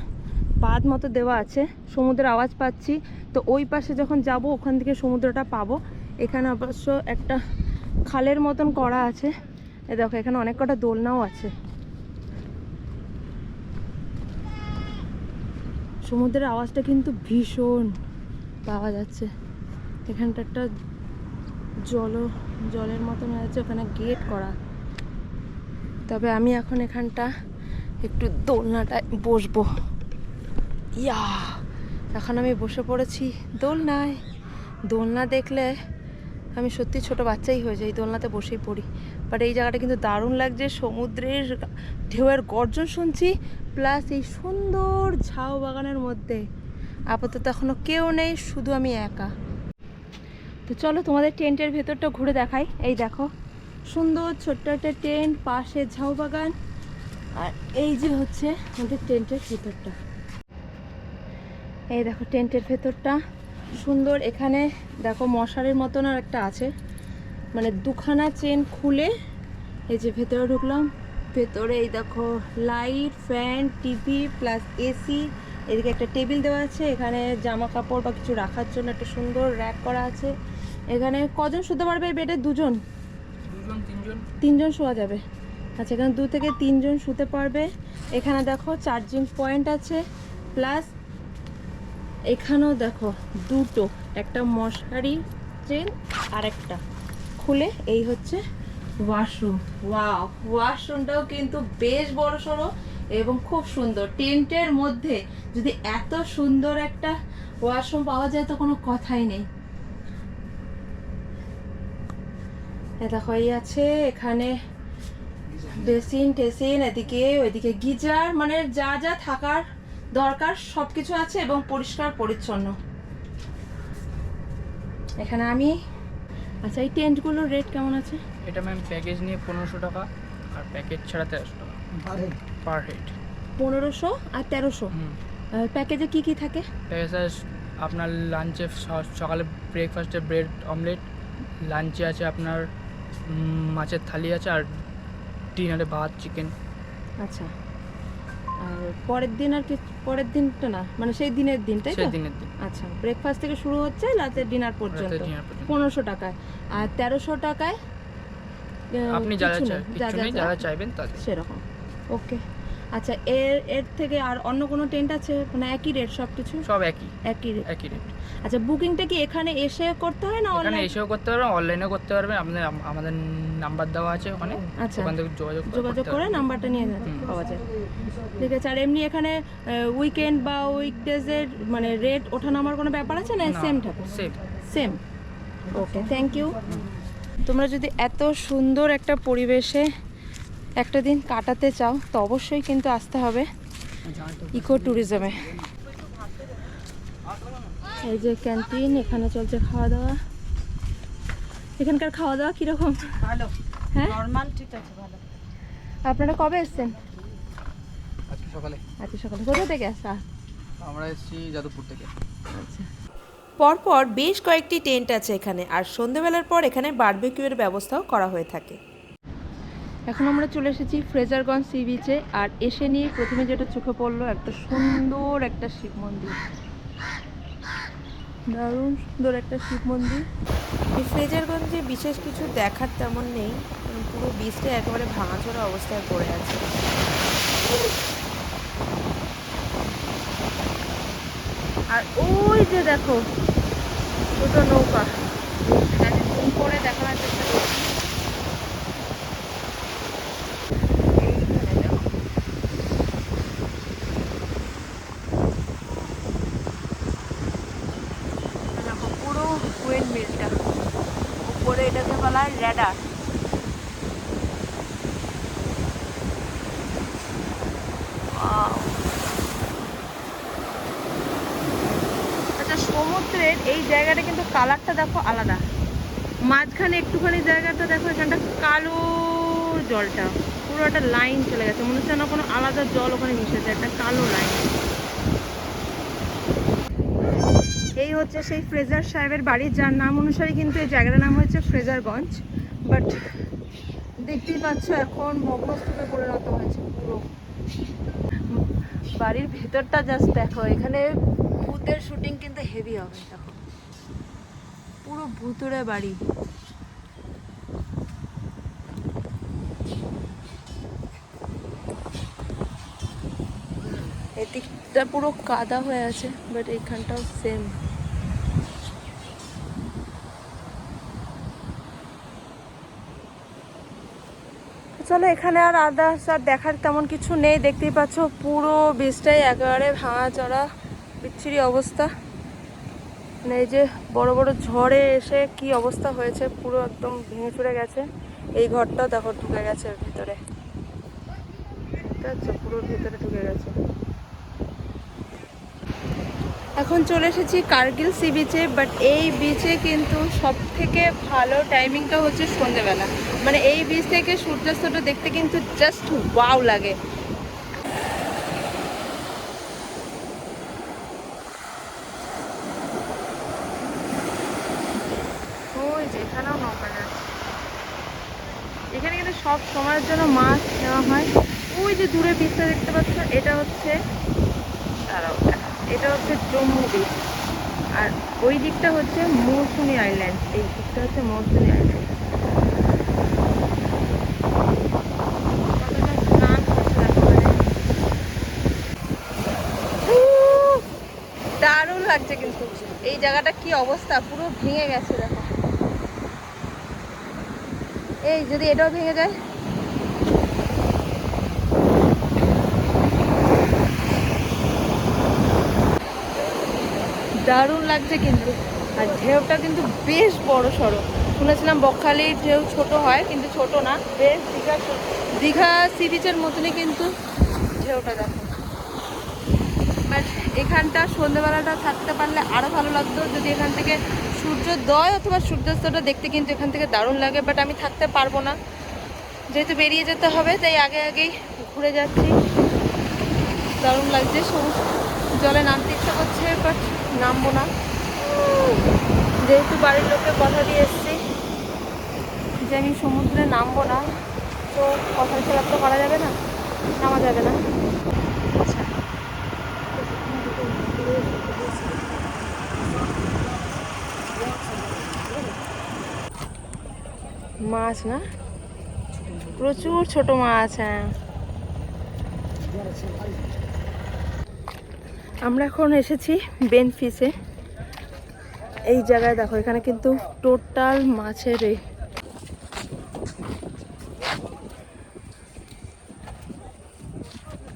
Speaker 2: বাঁধ মতো দেওয়া আছে, সমুদ্রের আওয়াজ পাচ্ছি। তো ওই পাশে যখন যাব ওখান থেকে সমুদ্রটা পাবো। এখানে অবশ্য একটা খালের মতন করা আছে। এই দেখো এখানে অনেক কটা দোলনাও আছে। সমুদ্রের আওয়াজটা কিন্তু ভীষণ পাওয়া যাচ্ছে। এখানটা একটা জলের মতন হয়ে যাচ্ছে, ওখানে গেট করা। তবে আমি এখন এখানটা একটু দোলনাটায় বসবো। ইয়া, এখন আমি বসে পড়েছি দোলনায়। দোলনা দেখলে আমি সত্যি ছোট বাচ্চাই হয়ে যাই, দোলনাতে বসেই পড়ি। বাট এই জায়গাটা কিন্তু দারুণ লাগছে। সমুদ্রের ঢেউয়ের গর্জন শুনছি, প্লাস এই সুন্দর ঝাউ বাগানের মধ্যে। আপাতত এখনও কেউ নেই, শুধু আমি একা। তো চলো তোমাদের টেন্টের ভেতরটা ঘুরে দেখাই। এই দেখো সুন্দর ছোট্ট একটা টেন্ট, পাশে ঝাউ বাগান, আর এই যে হচ্ছে আমাদের টেন্টের ভেতরটা। এই দেখো টেন্টের ভেতরটা সুন্দর। এখানে দেখো মশারির মতন আর একটা আছে, মানে দুখানা চেন খুলে এই যে ভেতরে ঢুকলাম। ভেতরে এই দেখো light, fan, TV plus AC. এদিকে একটা টেবিল দেওয়া আছে, এখানে জামা কাপড় বা কিছু রাখার জন্য একটা সুন্দর র্যাক করা আছে। এখানে কজন শুতে পারবে এই বেডে? দুজন, তিনজন শোয়া যাবে। আচ্ছা, এখানে 2 থেকে 3 জন শুতে পারবে। এখানে দেখো চার্জিং পয়েন্ট আছে, প্লাস এখানেও দেখো দুটো, একটা মশারি চেন আর একটা খুলে এই হচ্ছে ওয়াশরুম। ওয়াও, ওয়াশরুমটাও কিন্তু বেশ বড় সড়ো এবং খুব সুন্দর। টেন্টের মধ্যে যদি এত সুন্দর একটা ওয়াশরুম পাওয়া যায় তো কোনো কথাই নেই। দেখো এই আছে এখানে বেসিন টেসিন, এদিকে ওইদিকে গিজার, মানে যা যা থাকার দরকার সব কিছু আছে এবং পরিষ্কার পরিচ্ছন্ন। এখানে আমি, আচ্ছা এই টেন্টগুলোর রেট কেমন আছে?
Speaker 7: এটা ম্যাম প্যাকেজ নিয়ে 1500 টাকা আর প্যাকেজ ছাড়া 1300 টাকা পার হেড।
Speaker 2: 1500 আর 1300। প্যাকেজে কি কি থাকে?
Speaker 7: প্যাকেজ আপনার লাঞ্চে সকালে ব্রেকফাস্টে ব্রেড অমলেট, লাঞ্চে আছে আপনার মাছের থালি আছে, আর ডিনারে ভাত চিকেন।
Speaker 2: আচ্ছা, আর পরের দিন আর কি? পরের দিনটা না, মানে সেই দিনের দিন, তাই তো?
Speaker 7: সেই দিনের দিন।
Speaker 2: আচ্ছা, ব্রেকফাস্ট থেকে শুরু হচ্ছে রাতের ডিনার পর্যন্ত। 1500 টাকায়। আর 1300 টাকায়
Speaker 7: আপনি যারা যারা চাইবেন তাদের
Speaker 2: সেরকম। ওকে, আচ্ছা এর থেকে আর অন্য কোনো টেন্ট আছে? মানে একই রেট সব কিছু?
Speaker 7: সব
Speaker 2: একই রেট।
Speaker 7: রেট।
Speaker 2: আচ্ছা, বুকিংটা কি এখানে এসে করতে হয় না
Speaker 7: এখানে
Speaker 2: অনলাইন?
Speaker 7: এসেও করতে পারবেন, অনলাইনেও করতে পারবেন। আমাদের নাম্বার দেওয়া আছে ওখানে,
Speaker 2: আচ্ছা,
Speaker 7: ওখান থেকে যোগাযোগ
Speaker 2: করে নাম্বারটা নিয়ে পাওয়া যায়। ঠিক আছে। আর এমনি এখানে উইকেন্ড বা উইকডেজের মানে রেট ওঠা নামার কোনো ব্যাপার আছে না? সেম থাকে? সেম। Okay, thank you. তোমরা যদি এত সুন্দর একটা পরিবেশে একটা দিন কাটাতে চাও তো অবশ্যই কিন্তু আসতে হবে ইকো ট্যুরিজমে। এই যে ক্যান্টিন, এখানে চলছে খাওয়া দাওয়া। এখানকার খাওয়া দাওয়া কীরকম? হ্যাঁ
Speaker 8: নর্মাল ঠিক আছে, ভালো।
Speaker 2: আপনারা কবে এসেছেন?
Speaker 3: আজকে সকালে
Speaker 2: আজকে সকালে। কোথা থেকে আসা?
Speaker 3: আমরা এসেছি যাদবপুর থেকে।
Speaker 2: আচ্ছা।
Speaker 1: পরপর বেশ কয়েকটি টেন্ট আছে এখানে, আর সন্ধেবেলার পর এখানে বারবিকিউয়ের ব্যবস্থাও করা হয়ে থাকে।
Speaker 2: এখন আমরা চলে এসেছি ফ্রেজারগঞ্জ সি বিচে। আর এসে নিয়ে প্রথমে যেটা চোখে পড়লো, একটা সুন্দর একটা শিব মন্দির, দারুণ সুন্দর একটা শিব মন্দির।
Speaker 1: এই ফ্রেজারগঞ্জে বিশেষ কিছু দেখার তেমন নেই, পুরো বিচটা একেবারে ভাঙাচোরা অবস্থায় পড়ে আছে।
Speaker 2: আর ওই যে দেখো ছোট নৌকা, আমি জুম করে দেখানোর চেষ্টা করছি। এইখানে দেখো। দেখো পুরো উইন্ড মিলটা, উপরে এটাকে বলা হয় রেডার। আচ্ছা, সমুদ্রের এই জায়গাটা কিন্তু কালারটা দেখো আলাদা। মাঝখানে একটুখানি জায়গাটা দেখো, এখানটা কালো জলটা, পুরো একটা লাইন চলে গেছে, মনে হচ্ছে না কোনো আলাদা জল ওখানে মিশেছে, একটা কালো লাইন। এই হচ্ছে সেই ফ্রেজার সাহেবের বাড়ি, যার নাম অনুসারে কিন্তু এই জায়গাটার নাম হচ্ছে ফ্রেজারগঞ্জ। বাট দেখতেই পাচ্ছ এখন মগ্নস্তূপে পরিণত হয়েছে পুরো। বাড়ির ভেতরটা জাস্ট দেখো, এখানে ভূতের শুটিং কিন্তু হেভি হবে। দেখো পুরো ভূতুরে বাড়ি। এদিকটা পুরো কাদা হয়ে আছে, বাট এইখানটাও সেম। চলো, এখানে আর আদার্স আর দেখার তেমন কিছু নেই। দেখতেই পাচ্ছ পুরো বীজটাই একেবারে ভাঙা চড়া বিচ্ছিরি অবস্থা। মানে এই যে বড় বড় ঝড়ে এসে কি অবস্থা হয়েছে, পুরো একদম ভেঙে চুরে গেছে। এই ঘরটাও দেখো ঢুকে গেছে ভিতরে, পুরো ভিতরে ঢুকে গেছে। এখন চলে এসেছি কার্গিল সি বিচে। বাট এই বিচে কিন্তু সব থেকে ভালো টাইমিংটা হচ্ছে সন্ধ্যেবেলা। মানে এই বিচ থেকে সূর্যাস্তটা দেখতে কিন্তু জাস্ট ওয়াও লাগে। ওই যে এখানেও নৌকা যাচ্ছে। এখানে কিন্তু সব সময়ের জন্য মাছ নেওয়া হয়। ওই যে দূরে বিচটা দেখতে পাচ্ছ, এটা হচ্ছে এটা হচ্ছে জম্মু বিচ। আর ওই দিকটা হচ্ছে মৌসুমী আইল্যান্ড। এই দিকটা হচ্ছে মৌসুমী আইল্যান্ড। দারুণ লাগছে কিন্তু এই জায়গাটা, কি অবস্থা, পুরো ভেঙে গেছে দেখো। এই যদি এটাও ভেঙে যায়। দারুণ লাগছে কিন্তু। আর ঢেউটা কিন্তু বেশ বড় সড়ো। শুনেছিলাম বকখালির ঢেউ ছোট হয়, কিন্তু ছোট না, বেশ দীঘা সি বিচের মতনই কিন্তু ঢেউটা দেখো। বাট এখানটা সন্ধ্যেবেলাটা থাকতে পারলে আরও ভালো লাগতো, যদি এখান থেকে সূর্যোদয় অথবা সূর্যাস্তটা দেখতে কিন্তু এখান থেকে দারুণ লাগে। বাট আমি থাকতে পারবো না, যেহেতু বেরিয়ে যেতে হবে, তাই আগে আগেই ঘুরে যাচ্ছি। দারুণ লাগছে, জলে নামতে ইচ্ছা করছে, বাট নামবো না, যেহেতু বাড়ির লোককে কথা দিয়ে এসছি যে আমি সমুদ্রে নামবো না। তো কথা খেলাপ তো করা যাবে না, নামা যাবে না। আচ্ছা, মাছ না, প্রচুর ছোট মাছ। হ্যাঁ, আমরা এখন এসেছি বেনফিসে। এই জায়গায় দেখো, এখানে কিন্তু টোটাল মাছের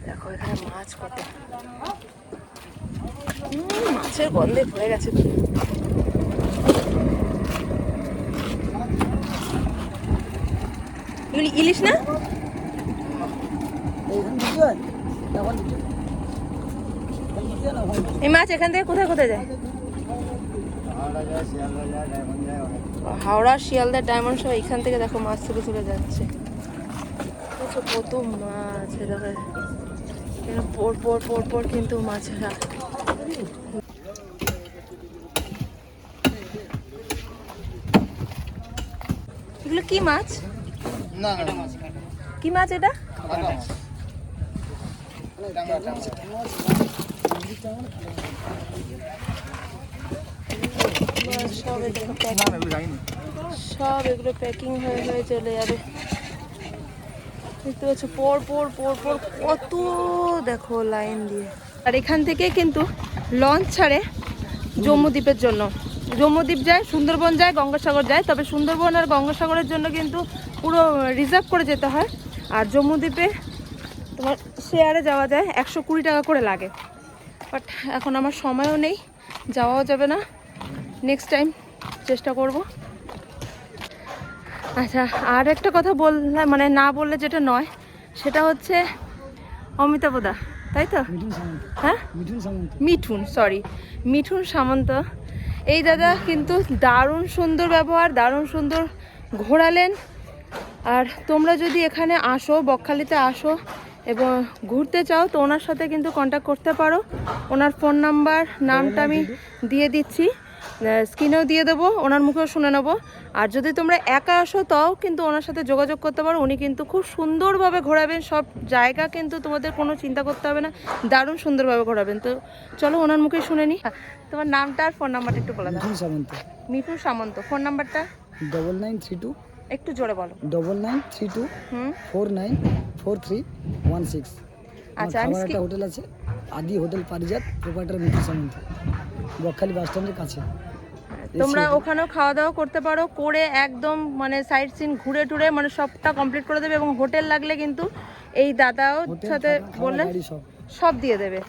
Speaker 2: দেখো, এখানে মাছ কত, মাছের গন্ধে ভরে গেছে। ইলিশ না? এই মাছ এখান থেকে কোথায় কোথায় যায়? হাওড়া শিয়ালদা ডায়মন্ড সহ এখান থেকে দেখো মাছ তুলে তুলে যাচ্ছে। দেখো কত মাছ, দেখো পর পর পর পর কিন্তু মাছেরা। এগুলো কি মাছ? কি মাছ এটা? সব এগুলো প্যাকিং হয়ে হয়ে চলে যাবে। দেখতে পাচ্ছ পর পর পর পর কত দেখো লাইন দিয়ে। আর এখান থেকে কিন্তু লঞ্চ ছাড়ে জম্মুদ্বীপের জন্য। জম্মুদ্বীপ যায়, সুন্দরবন যায়, গঙ্গাসাগর যায়। তবে সুন্দরবন আর গঙ্গাসাগরের জন্য কিন্তু পুরো রিজার্ভ করে যেতে হয়। আর জম্মুদ্বীপে তোমার শেয়ারে যাওয়া যায়, 120 টাকা করে লাগে। বাট এখন আমার সময়ও নেই, যাওয়াও যাবে না। নেক্সট টাইম চেষ্টা করব। আচ্ছা, আর একটা কথা বললে মানে না বললে যেটা নয়, সেটা হচ্ছে অমিতাভদা, তাই তো? হ্যাঁ, মিঠুন সামন্ত। এই দাদা কিন্তু দারুণ সুন্দর ব্যবহার, দারুণ সুন্দর ঘোরালেন। আর তোমরা যদি এখানে আসো, বকখালিতে আসো এবং ঘুরতে চাও, তো ওনার সাথে কিন্তু কন্ট্যাক্ট করতে পারো। ওনার ফোন নাম্বার, নামটা আমি দিয়ে দিচ্ছি, স্ক্রিনেও দিয়ে দেবো, ওনার মুখেও শুনে নেবো। আর যদি তোমরা একা আসো তাও কিন্তু ওনার সাথে যোগাযোগ করতে পারো। উনি কিন্তু খুব সুন্দরভাবে ঘোরাবেন, সব জায়গা কিন্তু তোমাদের কোনো চিন্তা করতে হবে না, দারুণ সুন্দরভাবে ঘোরাবেন। তো চলো ওনার মুখে শুনে নিই। তোমার নামটা আর ফোন নাম্বারটা একটু বলে দাও। মিঠুন সামন্ত। ফোন নাম্বারটা
Speaker 4: 9932
Speaker 2: একটু জোরে বলো।
Speaker 4: 9932 494316।
Speaker 2: আচ্ছা, আমি
Speaker 4: একটা হোটেল আছে, আদি হোটেল পারিজাত, প্রোপাইটার মিঠুন সামন্ত, বকখালি বাস স্ট্যান্ডের কাছে।
Speaker 2: তোমরা ওখানেও খাওয়া দাওয়া করতে পারো, করে একদম মানে সাইট সিন ঘুরে টুরে মানে সবটা কমপ্লিট করে দেবে। এবং হোটেল লাগলে কিন্তু এই দাদাও সাথে বললে সব দিয়ে দেবে।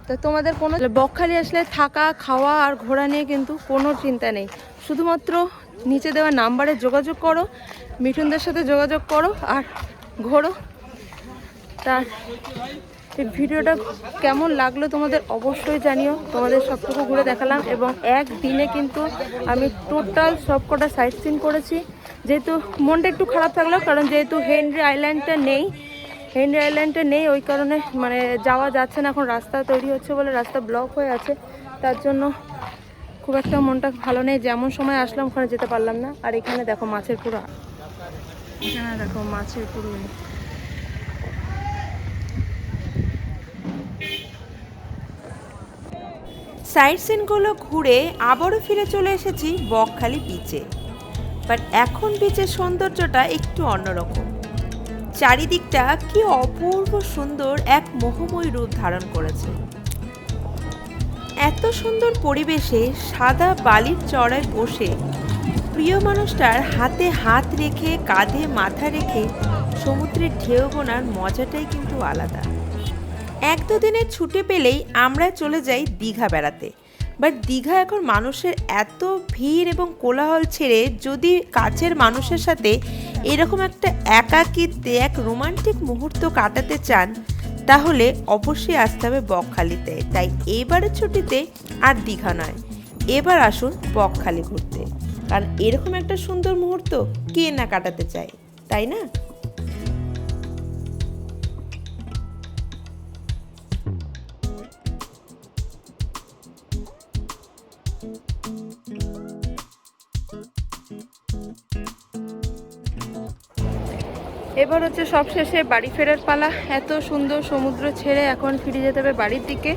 Speaker 2: তো তোমাদের কোনো বকখালি আসলে থাকা, খাওয়া আর ঘোরা নিয়ে কিন্তু কোনো চিন্তা নেই। শুধুমাত্র নিচে দেওয়া নাম্বারে যোগাযোগ করো, মিঠুনদের সাথে যোগাযোগ করো আর ঘোরো। তার এই ভিডিওটা কেমন লাগলো তোমাদের অবশ্যই জানিও। তোমাদের সবটুকু ঘুরে দেখালাম এবং একদিনে কিন্তু আমি টোটাল সবকটা সাইট সিন করেছি। যেহেতু মনটা একটু খারাপ থাকলো, কারণ যেহেতু হেনরি আইল্যান্ডটা নেই, ওই কারণে মানে যাওয়া যাচ্ছে না। এখন রাস্তা তৈরি হচ্ছে বলে রাস্তা ব্লক হয়ে আছে, তার জন্য খুব একটা মনটা ভালো নেই। যেমন সময় আসলাম ওখানে যেতে পারলাম না। আর এখানে দেখো মাছের পুরো,
Speaker 1: সাইট সিনগুলো ঘুরে আবারও ফিরে চলে এসেছি বকখালি বিচে। বাট এখন বিচের সৌন্দর্যটা একটু অন্যরকম। চারিদিকটা কি অপূর্ব সুন্দর এক মোহময় রূপ ধারণ করেছে। এত সুন্দর পরিবেশে সাদা বালির চড়ায় বসে প্রিয় মানুষটার হাতে হাত রেখে, কাঁধে মাথা রেখে সমুদ্রের ঢেউ গোনার মজাটাই কিন্তু আলাদা। 1-2 দিনের ছুটি পেলেই আমরা চলে যাই দীঘা বেড়াতে। বাট দীঘা এখন মানুষের এত ভিড় এবং কোলাহল ছেড়ে যদি কাছের মানুষের সাথে এরকম একটা একাকিত্বে এক রোমান্টিক মুহূর্ত কাটাতে চান, তাহলে অবশ্যই আসতে হবে বকখালিতে। তাই এবারের ছুটিতে আর দীঘা নয়, এবার আসুন বকখালি ঘুরতে। কারণ এরকম একটা সুন্দর মুহূর্ত কে না কাটাতে চায়, তাই না?
Speaker 2: এবার হচ্ছে সব শেষে বাড়ি ফেরার পালা। এত সুন্দর সমুদ্র ছেড়ে এখন ফিরে যেতে হবে বাড়ির দিকে।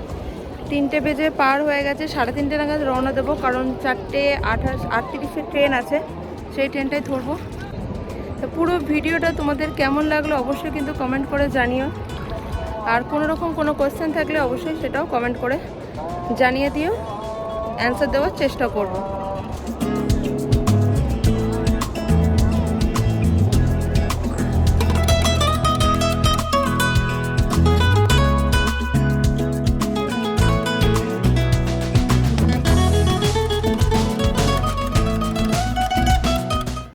Speaker 2: 3টে বেজে পার হয়ে গেছে, 3:30 নাগাদ রওনা দেবো, কারণ 4:38 ট্রেন আছে, সেই ট্রেনটাই ধরবো। তো পুরো ভিডিওটা তোমাদের কেমন লাগলো অবশ্যই কিন্তু কমেন্ট করে জানিও। আর কোনোরকম কোনো কোয়েশ্চেন থাকলে অবশ্যই সেটাও কমেন্ট করে জানিয়ে দিও, অ্যান্সার দেওয়ার চেষ্টা করব।